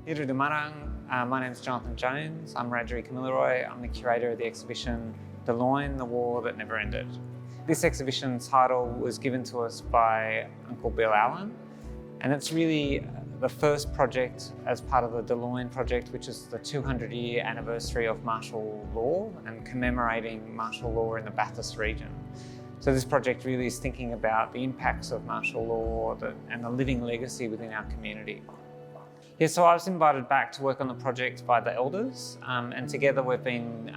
Wirribee my name is Jonathan Jones. I'm Wiradyuri Kamilaroi. I'm the curator of the exhibition Dhuluny, the War That Never Ended. This exhibition title was given to us by Uncle Bill Allen, and it's really the first project as part of the Dhuluny Project, which is the 200-year anniversary of martial law and commemorating martial law in the Bathurst region. So this project really is thinking about the impacts of martial law and the living legacy within our community. Yeah, so I was invited back to work on the project by the elders, and together we've been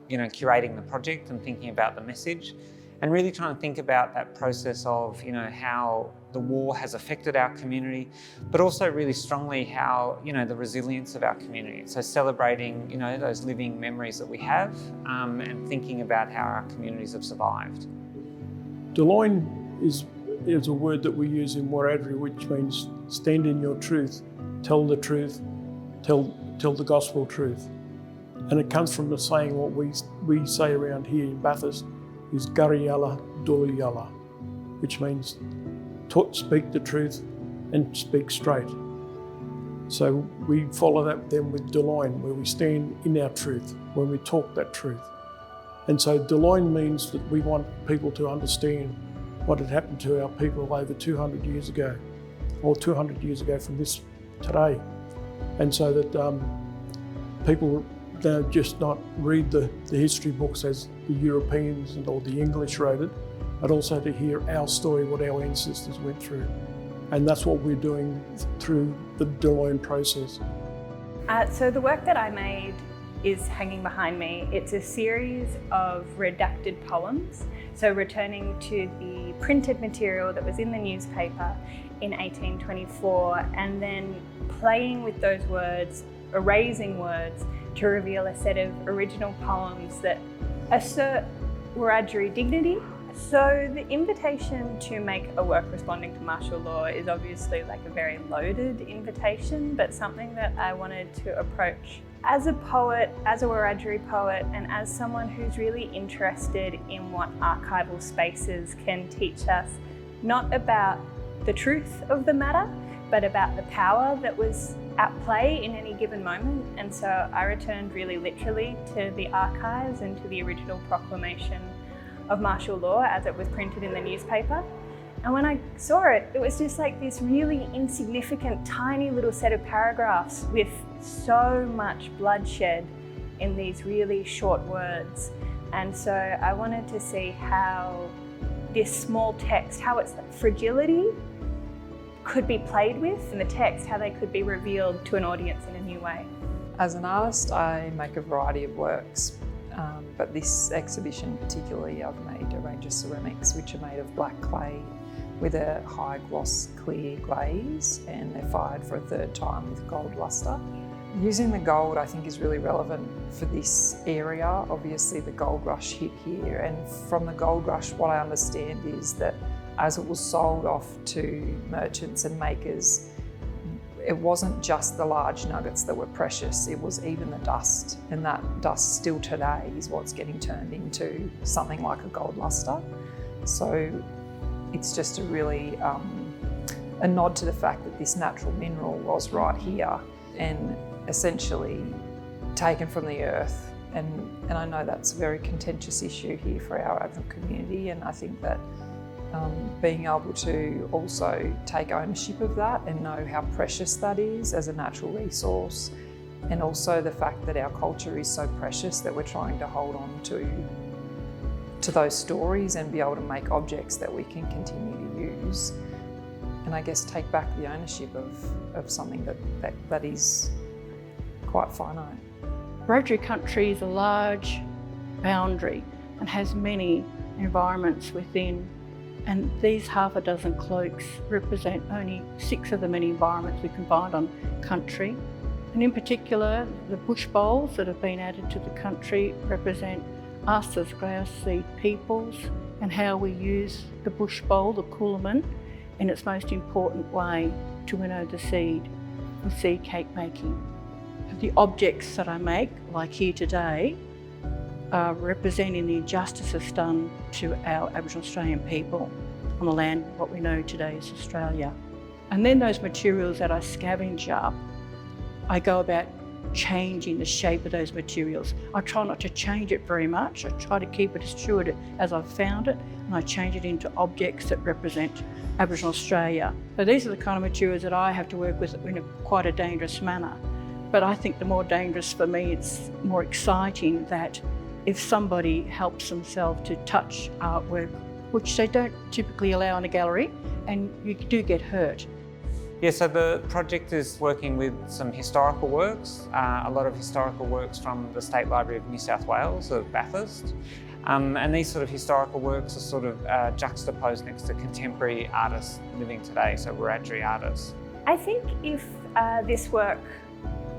curating the project and thinking about the message and really trying to think about that process of how the war has affected our community, but also really strongly how the resilience of our community. So celebrating those living memories that we have, and thinking about how our communities have survived. Dhuluny is a word that we use in Wiradyuri, which means stand in your truth, tell the truth, tell the gospel truth. And it comes from the saying, what we say around here in Bathurst is Gariyala Dhuluyala, which means speak the truth and speak straight. So we follow that then with Dhuluny, where we stand in our truth, when we talk that truth. And so Dhuluny means that we want people to understand what had happened to our people over 200 years ago, or 200 years ago from this today. And so that people don't just not read the history books as the Europeans or the English wrote it, but also to hear our story, what our ancestors went through. And that's what we're doing through the Dhuluny process. So the work that I made is hanging behind me. It's a series of redacted poems, so returning to the printed material that was in the newspaper in 1824 and then playing with those words, erasing words to reveal a set of original poems that assert Wiradyuri dignity. So the invitation to make a work responding to martial law is obviously like a very loaded invitation, but something that I wanted to approach as a poet, as a Wiradyuri poet, and as someone who's really interested in what archival spaces can teach us, not about the truth of the matter, but about the power that was at play in any given moment. And so I returned really literally to the archives and to the original proclamation of martial law as it was printed in the newspaper. And when I saw it, it was just like this really insignificant, tiny little set of paragraphs with so much bloodshed in these really short words. And so I wanted to see how this small text, how its fragility could be played with in the text, how they could be revealed to an audience in a new way. As an artist, I make a variety of works, but this exhibition particularly, I've made a range of ceramics which are made of black clay with a high gloss clear glaze, and they're fired for a third time with gold lustre. Using the gold I think is really relevant for this area. Obviously the gold rush hit here, and from the gold rush what I understand is that as it was sold off to merchants and makers, it wasn't just the large nuggets that were precious, it was even the dust, and that dust still today is what's getting turned into something like a gold lustre. So it's just a really a nod to the fact that this natural mineral was right here and essentially taken from the earth. And I know that's a very contentious issue here for our Aboriginal community, and I think that being able to also take ownership of that and know how precious that is as a natural resource, and also the fact that our culture is so precious that we're trying to hold on to those stories and be able to make objects that we can continue to use, and I guess take back the ownership of something that is quite finite. Wiradyuri country is a large boundary and has many environments within, and these half a dozen cloaks represent only 6 of the many environments we can find on country. And in particular, the bush bowls that have been added to the country represent us as grouse seed peoples and how we use the bush bowl, the coolamon, in its most important way to winnow the seed for seed cake making. The objects that I make, like here today, are representing the injustices done to our Aboriginal Australian people on the land, what we know today as Australia. And then those materials that I scavenge up I go about changing the shape of those materials. I try not to change it very much. I try to keep it as true as I've found it, and I change it into objects that represent Aboriginal Australia. So these are the kind of materials that I have to work with in quite a dangerous manner. But I think the more dangerous for me, it's more exciting that if somebody helps themselves to touch artwork, which they don't typically allow in a gallery, and you do get hurt. Yeah, so the project is working with some historical works, a lot of historical works from the State Library of New South Wales of Bathurst. And these sort of historical works are sort of juxtaposed next to contemporary artists living today, so Wiradyuri artists. I think if this work,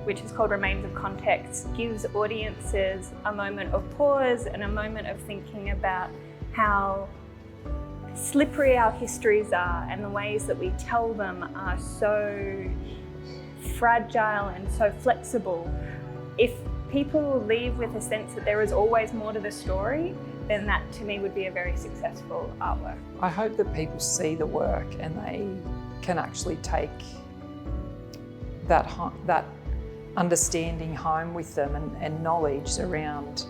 which is called Remains of Context, gives audiences a moment of pause and a moment of thinking about how slippery our histories are and the ways that we tell them are so fragile and so flexible. If people leave with a sense that there is always more to the story, then that to me would be a very successful artwork. I hope that people see the work and they can actually take that understanding home with them and knowledge around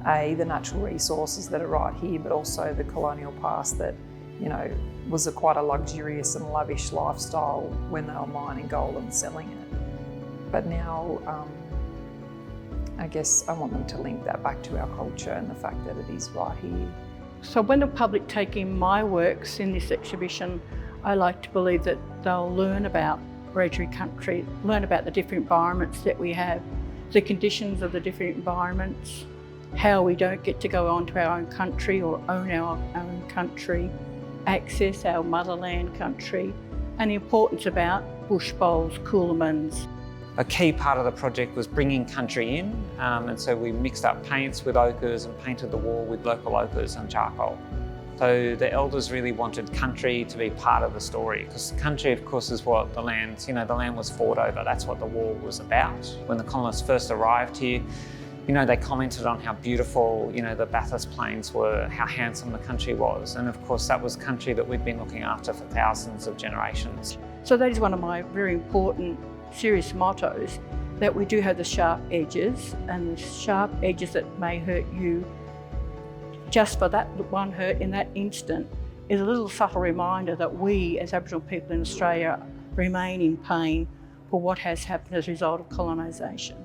the natural resources that are right here, but also the colonial past that, you know, was quite a luxurious and lavish lifestyle when they were mining gold and selling it. But now, I guess I want them to link that back to our culture and the fact that it is right here. So when the public take in my works in this exhibition, I like to believe that they'll learn about Wiradyuri country, learn about the different environments that we have, the conditions of the different environments, how we don't get to go on to our own country or own our own country, access our motherland country, and the importance about bush bowls, coolamans. A key part of the project was bringing country in, and so we mixed up paints with ochres and painted the wall with local ochres and charcoal. So the elders really wanted country to be part of the story, because country, of course, is what the land, you know, the land was fought over. That's what the war was about. When the colonists first arrived here, you know, they commented on how beautiful, you know, the Bathurst Plains were, how handsome the country was. And of course, that was country that we'd been looking after for thousands of generations. So that is one of my very important, serious mottos, that we do have the sharp edges, and the sharp edges that may hurt you just for that one hurt in that instant is a little subtle reminder that we as Aboriginal people in Australia remain in pain for what has happened as a result of colonisation.